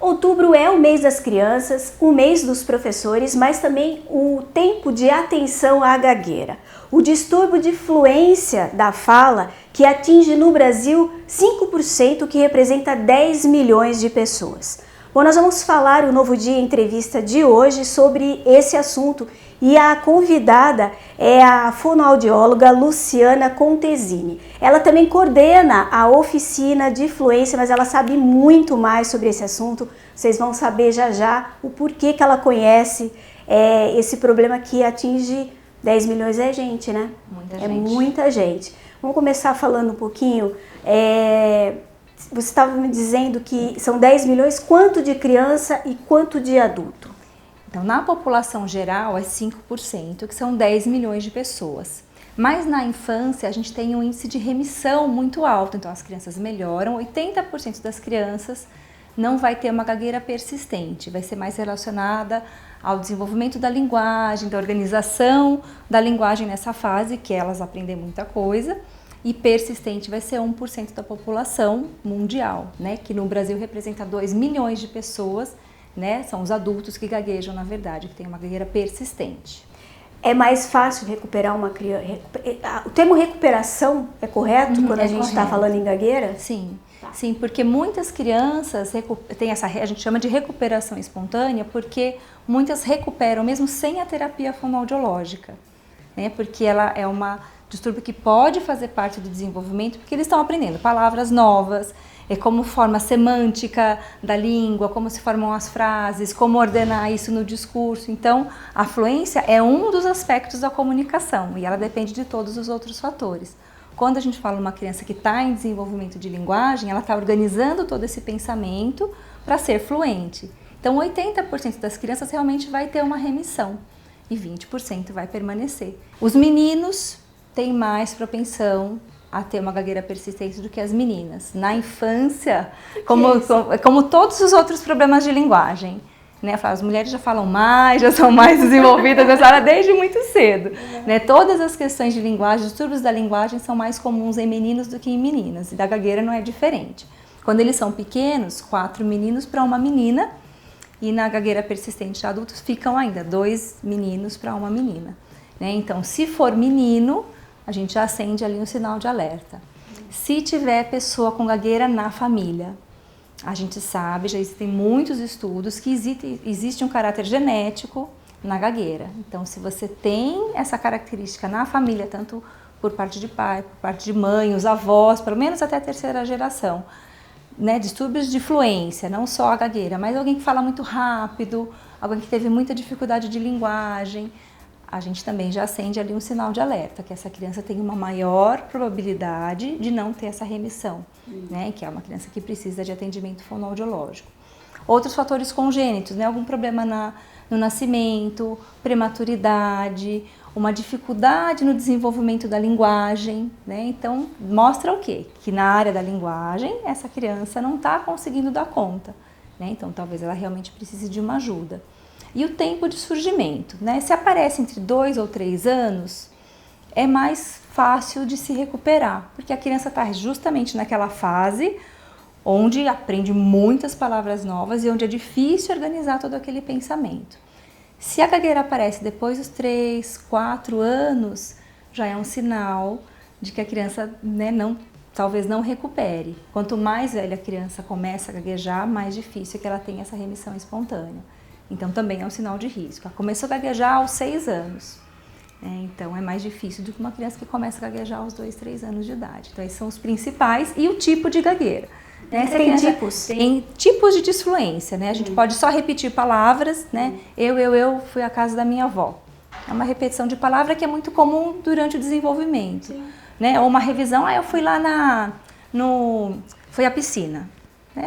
Outubro é o mês das crianças, o mês dos professores, mas também o tempo de atenção à gagueira. O distúrbio de fluência da fala que atinge no Brasil 5%, que representa 10 milhões de pessoas. Bom, nós vamos falar o Novo Dia Entrevista de hoje sobre esse assunto e a convidada é a fonoaudióloga Luciana Contesini. Ela também coordena a oficina de fluência, mas ela sabe muito mais sobre esse assunto. Vocês vão saber já já o porquê que ela conhece esse problema que atinge 10 milhões é gente, né? Muita gente. É muita gente. Vamos começar falando um pouquinho. Você estava me dizendo que são 10 milhões, quanto de criança e quanto de adulto? Então, na população geral é 5%, que são 10 milhões de pessoas. Mas na infância a gente tem um índice de remissão muito alto, então as crianças melhoram, 80% das crianças não vai ter uma gagueira persistente, vai ser mais relacionada ao desenvolvimento da linguagem, da organização da linguagem nessa fase, que elas aprendem muita coisa, e persistente vai ser 1% da população mundial, né, que no Brasil representa 2 milhões de pessoas, né, são os adultos que gaguejam, na verdade, que tem uma gagueira persistente. É mais fácil recuperar uma criança? O termo recuperação é correto quando a gente está falando em gagueira? Sim, sim, porque muitas crianças têm a gente chama de recuperação espontânea, porque muitas recuperam mesmo sem a terapia fonoaudiológica, né, porque ela é uma distúrbio que pode fazer parte do desenvolvimento, porque eles estão aprendendo palavras novas, como forma semântica da língua, como se formam as frases, como ordenar isso no discurso. Então, a fluência é um dos aspectos da comunicação e ela depende de todos os outros fatores. Quando a gente fala uma criança que está em desenvolvimento de linguagem, ela está organizando todo esse pensamento para ser fluente. Então, 80% das crianças realmente vai ter uma remissão e 20% vai permanecer. Os meninos têm mais propensão a ter uma gagueira persistente do que as meninas. Na infância, como todos os outros problemas de linguagem, né? As mulheres já falam mais, já são mais desenvolvidas nessa área desde muito cedo. Né? Todas as questões de linguagem, os distúrbios da linguagem são mais comuns em meninos do que em meninas, e da gagueira não é diferente. Quando eles são pequenos, 4 meninos para uma menina, e na gagueira persistente de adultos ficam ainda 2 meninos para uma menina. Né? Então, se for menino, a gente já acende ali um sinal de alerta. Se tiver pessoa com gagueira na família, a gente sabe, já existem muitos estudos que existe um caráter genético na gagueira. Então, se você tem essa característica na família, tanto por parte de pai, por parte de mãe, os avós, pelo menos até a 3ª geração, né, distúrbios de fluência, não só a gagueira, mas alguém que fala muito rápido, alguém que teve muita dificuldade de linguagem, a gente também já acende ali um sinal de alerta, que essa criança tem uma maior probabilidade de não ter essa remissão, né? Que é uma criança que precisa de atendimento fonoaudiológico. Outros fatores congênitos, né? Algum problema no nascimento, prematuridade, uma dificuldade no desenvolvimento da linguagem, né? Então, mostra o quê? Que na área da linguagem, essa criança não está conseguindo dar conta, né? Então, talvez ela realmente precise de uma ajuda. E o tempo de surgimento, né? Se aparece entre 2 ou 3 anos, é mais fácil de se recuperar, porque a criança está justamente naquela fase onde aprende muitas palavras novas e onde é difícil organizar todo aquele pensamento. Se a gagueira aparece depois dos 3, 4 anos, já é um sinal de que a criança, né, talvez não recupere. Quanto mais velha a criança começa a gaguejar, mais difícil é que ela tenha essa remissão espontânea. Então, também é um sinal de risco. Ela começou a gaguejar aos 6 anos. Então, é mais difícil do que uma criança que começa a gaguejar aos 2, 3 anos de idade. Então, esses são os principais. E o tipo de gagueira. Né? Tem tipos? Tem tipos de disfluência. Né? A gente pode só repetir palavras. Né? Eu fui à casa da minha avó. É uma repetição de palavra que é muito comum durante o desenvolvimento. Né? Ou uma revisão. Eu fui lá fui à piscina.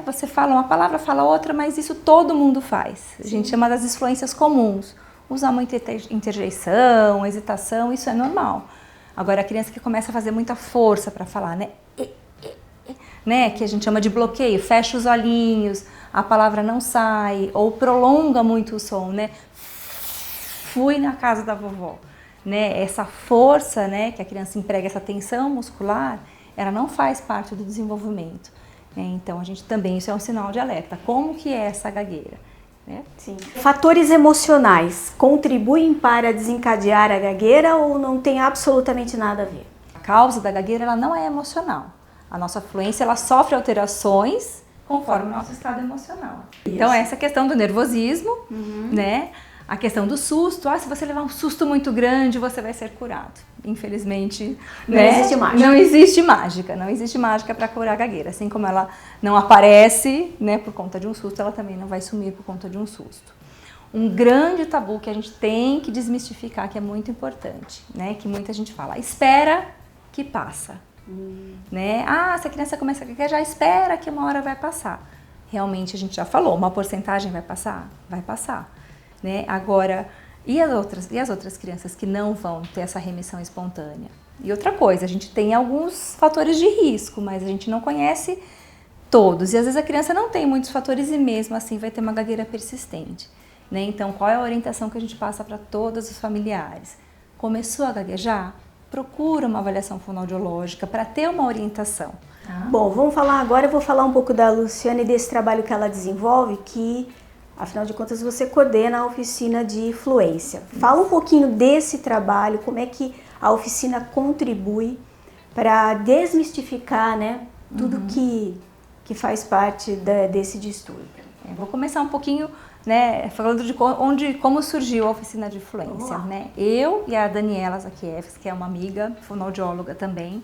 Você fala uma palavra, fala outra, mas isso todo mundo faz. A gente chama das disfluências comuns. Usar muita interjeição, hesitação, isso é normal. Agora, a criança que começa a fazer muita força para falar, né, que a gente chama de bloqueio, fecha os olhinhos, a palavra não sai, ou prolonga muito o som, né? Fui na casa da vovó. Né? Essa força, né, que a criança emprega, essa tensão muscular, ela não faz parte do desenvolvimento. Então, a gente também, isso é um sinal de alerta. Como que é essa gagueira? Né? Sim. Fatores emocionais contribuem para desencadear a gagueira ou não tem absolutamente nada a ver? A causa da gagueira ela não é emocional. A nossa fluência ela sofre alterações conforme o nosso estado emocional. Isso. Então, essa questão do nervosismo, né? A questão do susto, se você levar um susto muito grande, você vai ser curado. Infelizmente, não existe mágica. Não existe mágica para curar a gagueira. Assim como ela não aparece, né, por conta de um susto, ela também não vai sumir por conta de um susto. Um grande tabu que a gente tem que desmistificar, que é muito importante, né, que muita gente fala, espera que passa. Né? Se a criança começa a gaguejar, já espera que uma hora vai passar. Realmente, a gente já falou, uma porcentagem vai passar? Vai passar. Né? Agora, e as outras crianças que não vão ter essa remissão espontânea? E outra coisa, a gente tem alguns fatores de risco, mas a gente não conhece todos. E às vezes a criança não tem muitos fatores e mesmo assim vai ter uma gagueira persistente. Né? Então, qual é a orientação que a gente passa para todos os familiares? Começou a gaguejar? Procura uma avaliação fonoaudiológica para ter uma orientação. Bom, vamos falar agora, eu vou falar um pouco da Luciana e desse trabalho que ela desenvolve, que afinal de contas você coordena a oficina de fluência. Fala um pouquinho desse trabalho, como é que a oficina contribui para desmistificar, né, tudo que faz parte desse distúrbio. Vou começar um pouquinho, né, falando de como surgiu a oficina de fluência. Né? Eu e a Daniela Zakiewicz, que é uma amiga fonoaudióloga também,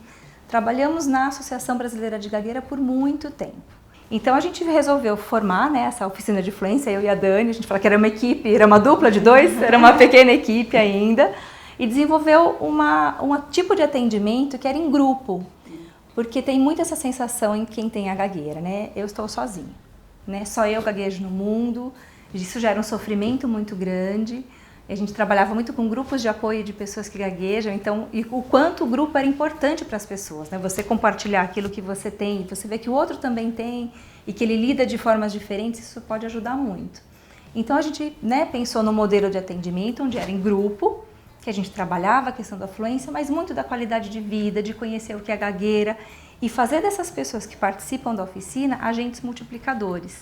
trabalhamos na Associação Brasileira de Gagueira por muito tempo. Então a gente resolveu formar, né, essa oficina de fluência, eu e a Dani, a gente fala que era uma equipe, era uma dupla de dois, era uma pequena equipe ainda, e desenvolveu um tipo de atendimento que era em grupo, porque tem muito essa sensação em quem tem a gagueira, né? Eu estou sozinha, né? Só eu gaguejo no mundo, isso gera um sofrimento muito grande. A gente trabalhava muito com grupos de apoio de pessoas que gaguejam, então, e o quanto o grupo era importante para as pessoas, né? Você compartilhar aquilo que você tem, você vê que o outro também tem e que ele lida de formas diferentes, isso pode ajudar muito. Então a gente, né, pensou no modelo de atendimento, onde era em grupo, que a gente trabalhava a questão da fluência, mas muito da qualidade de vida, de conhecer o que é a gagueira e fazer dessas pessoas que participam da oficina agentes multiplicadores.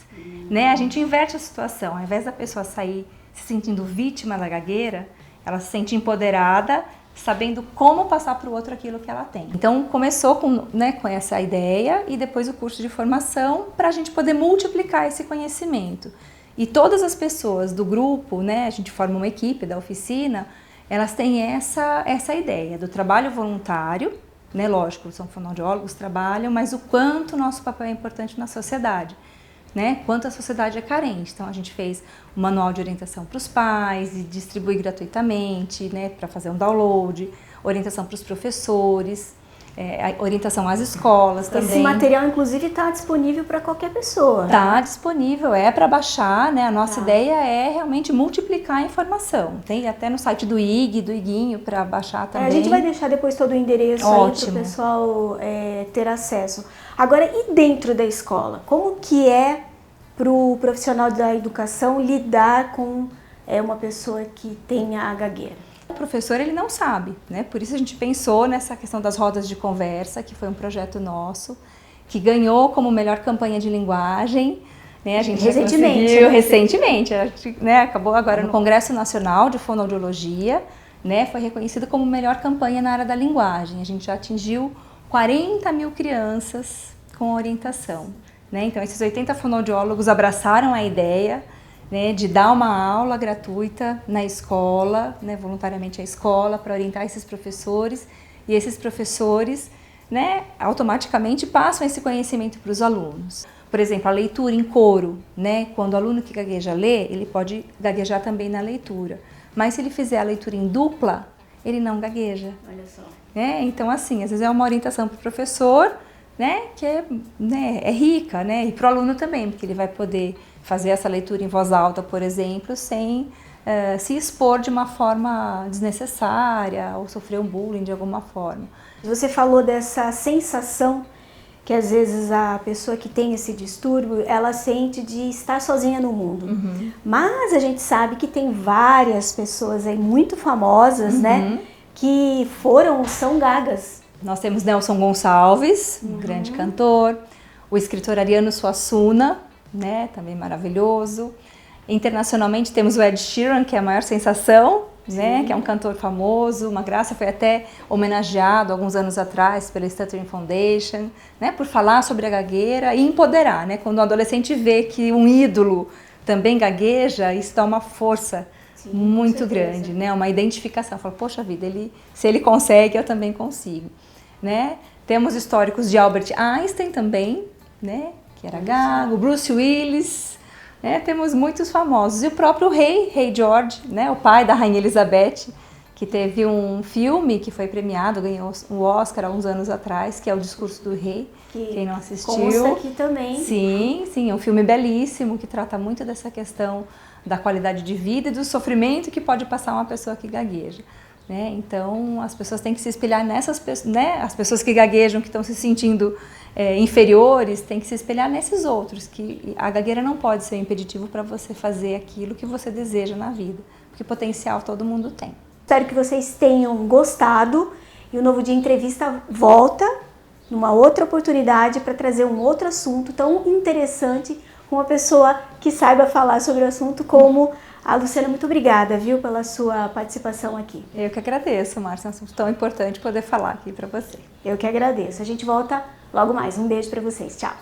Né? A gente inverte a situação, ao invés da pessoa sair se sentindo vítima da gagueira, ela se sente empoderada, sabendo como passar para o outro aquilo que ela tem. Então começou com essa ideia e depois o curso de formação para a gente poder multiplicar esse conhecimento. E todas as pessoas do grupo, né, a gente forma uma equipe da oficina, elas têm essa ideia do trabalho voluntário, né, lógico, são fonoaudiólogos, trabalham, mas o quanto o nosso papel é importante na sociedade. Né, quanto a sociedade é carente. Então a gente fez um manual de orientação para os pais e distribui gratuitamente, né, para fazer um download, orientação para os professores, orientação às escolas também. Esse material inclusive está disponível para qualquer pessoa. Está disponível, para baixar, né? A nossa ideia é realmente multiplicar a informação. Tem até no site do IG, do Iguinho, para baixar também. A gente vai deixar depois todo o endereço aí para o pessoal ter acesso. Agora, e dentro da escola? Como que é para o profissional da educação lidar com uma pessoa que tem a gagueira? O professor, ele não sabe, né? Por isso a gente pensou nessa questão das rodas de conversa, que foi um projeto nosso, que ganhou como melhor campanha de linguagem, né? A gente recentemente, a gente, né, acabou agora no Congresso Nacional de Fonoaudiologia, né? Foi reconhecido como melhor campanha na área da linguagem. A gente já atingiu 40 mil crianças com orientação, né? Então esses 80 fonoaudiólogos abraçaram a ideia, né, de dar uma aula gratuita na escola, né, voluntariamente à escola, para orientar esses professores, e esses professores, né, automaticamente passam esse conhecimento para os alunos. Por exemplo, a leitura em coro, né, quando o aluno que gagueja lê, ele pode gaguejar também na leitura, mas se ele fizer a leitura em dupla, ele não gagueja. Olha só. Né? Então, assim, às vezes é uma orientação para o professor, né, que é rica, né, e para o aluno também, porque ele vai poder fazer essa leitura em voz alta, por exemplo, sem se expor de uma forma desnecessária ou sofrer um bullying de alguma forma. Você falou dessa sensação que às vezes a pessoa que tem esse distúrbio, ela sente de estar sozinha no mundo. Mas a gente sabe que tem várias pessoas aí muito famosas, né, que são gagas. Nós temos Nelson Gonçalves, um grande cantor, o escritor Ariano Suassuna, né, também maravilhoso. Internacionalmente temos o Ed Sheeran, que é a maior sensação, né, que é um cantor famoso, uma graça, foi até homenageado alguns anos atrás pela Stuttering Foundation, né, por falar sobre a gagueira e empoderar, né, quando o adolescente vê que um ídolo também gagueja, isso dá uma força muito grande, né, uma identificação, fala, poxa vida, se ele consegue, eu também consigo, né. Temos históricos de Albert Einstein também, né, que era gago, Bruce Willis, né, temos muitos famosos. E o próprio rei George, né, o pai da Rainha Elizabeth, que teve um filme que foi premiado, ganhou o Oscar há uns anos atrás, que é O Discurso do Rei, quem não assistiu. Consta aqui também. Sim, é um filme belíssimo, que trata muito dessa questão da qualidade de vida e do sofrimento que pode passar uma pessoa que gagueja. Né? Então, as pessoas têm que se espelhar nessas pessoas, né? As pessoas que gaguejam, que estão se sentindo inferiores, têm que se espelhar nesses outros, que a gagueira não pode ser um impeditivo para você fazer aquilo que você deseja na vida, porque potencial todo mundo tem. Espero que vocês tenham gostado e o Novo Dia Entrevista volta numa outra oportunidade para trazer um outro assunto tão interessante com uma pessoa que saiba falar sobre o assunto como a Luciana. Muito obrigada, viu, pela sua participação aqui. Eu que agradeço, Márcia, é um assunto tão importante poder falar aqui para você. Eu que agradeço. A gente volta logo mais. Um beijo para vocês. Tchau.